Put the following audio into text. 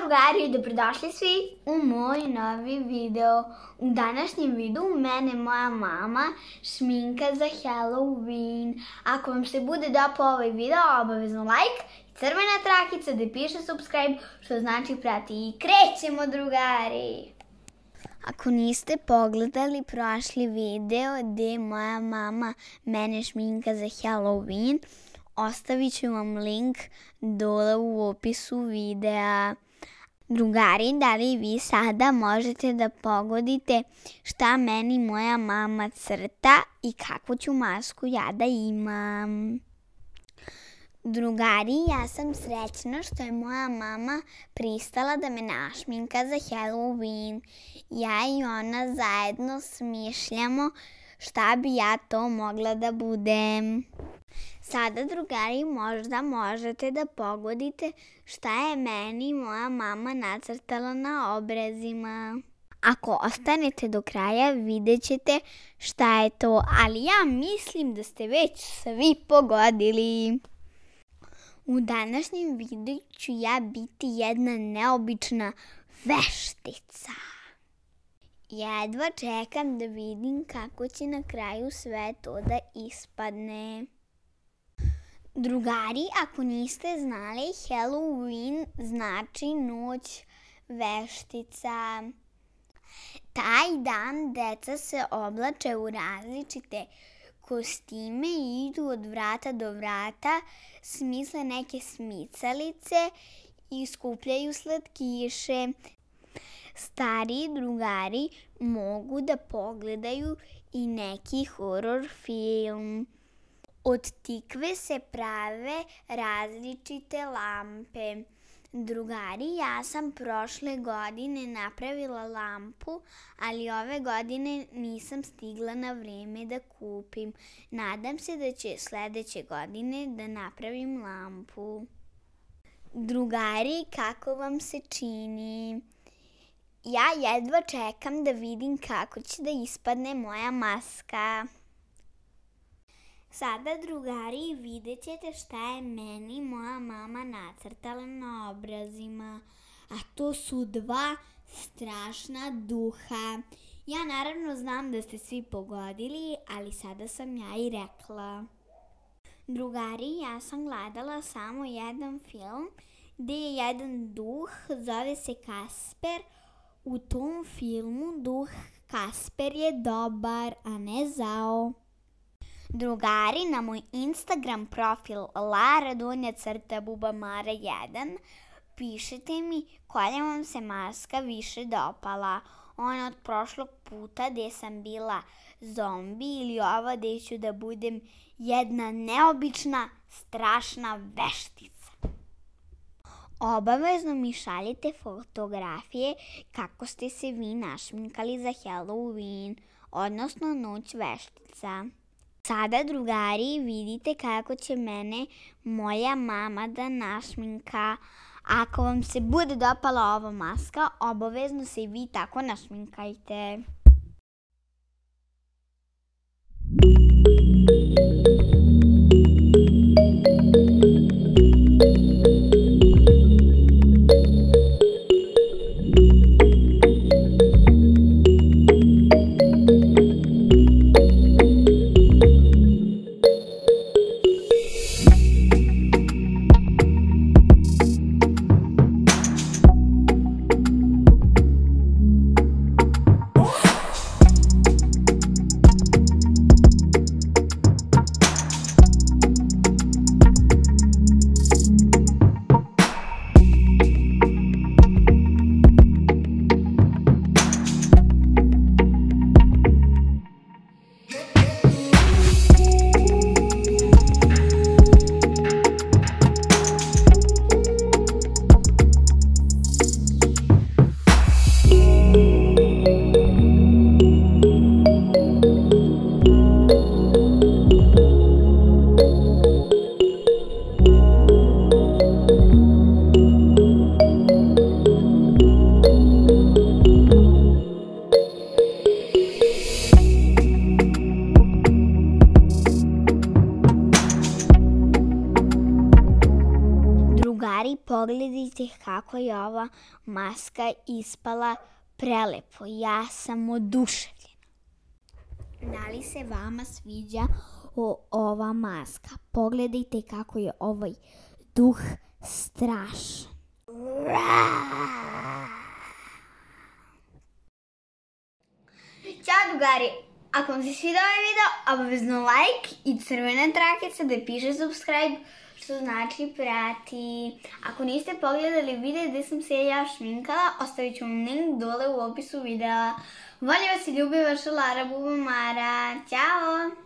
drugari, dobrodošli svi u moj novi video. U današnjem videu mene moja mama šminka za Halloween. Ako vam se bude dopao ovaj video, obavezno like i crvena trakica da piše subscribe, što znači prati. I krećemo, drugari! Ako niste pogledali prošli video gde moja mama mene šminka za Halloween, ostavit ću vam link dole u opisu videa. Drugari, da li vi sada možete da pogodite šta meni moja mama crta i kakvu ću masku ja da imam? Drugari, ja sam srećna što je moja mama pristala da me našminka za Halloween. Ja i ona zajedno smišljamo šta bi ja to mogla da budem. Sada, drugari, možda možete da pogodite šta je meni moja mama nacrtala na obrazima. Ako ostanete do kraja, vidjet ćete šta je to, ali ja mislim da ste već svi pogodili. U današnjem videu ću ja biti jedna neobična veštica. Jedva čekam da vidim kako će na kraju sve to da ispadne. Drugari, ako niste znali, Halloween znači noć veštica. Taj dan deca se oblače u različite kostime i idu od vrata do vrata, smisle neke smicalice i skupljaju slatkiše. Stariji drugari mogu da pogledaju i neki horor film. Od tikve se prave različite lampe. Drugari, ja sam prošle godine napravila lampu, ali ove godine nisam stigla na vreme da kupim. Nadam se da će sledeće godine da napravim lampu. Drugari, kako vam se čini? Ja jedva čekam da vidim kako će da ispadne moja maska. Sada, drugari, vidjet ćete šta je meni moja mama nacrtala na obrazima. A to su dva strašna duha. Ja naravno znam da ste svi pogodili, ali sada sam ja i rekla. Drugari, ja sam gledala samo jedan film gde je jedan duh, zove se Kasper. U tom filmu duh Kasper je dobar, a ne zao. Drugari, na moj Instagram profil lara_bubamara1 pišite mi koja vam se maska više dopala. Ona od prošlog puta gde sam bila zombi ili ova gde ću da budem jedna neobična, strašna veštica. Obavezno mi šaljite fotografije kako ste se vi našminkali za Halloween, odnosno noć veštica. Sada, drugari, vidite kako će mene moja mama da našminka. Ako vam se bude dopala ova maska, obavezno se i vi tako našminkajte. pogledajte kako je ova maska ispala prelepo. Ja sam oduševljena. Da li se vama sviđa ova maska? Pogledajte kako je ovaj duh strašan. Ćao drugari! Ako vam se sviđa ovaj video, obavezno like i crvena trakica da piše subscribe, što znači prati. Ako niste pogledali video gde sam se ja šminkala, ostavit ću vam link dole u opisu videa. Volim vas i ljubim, vaša Lara Bubamara. Ćao!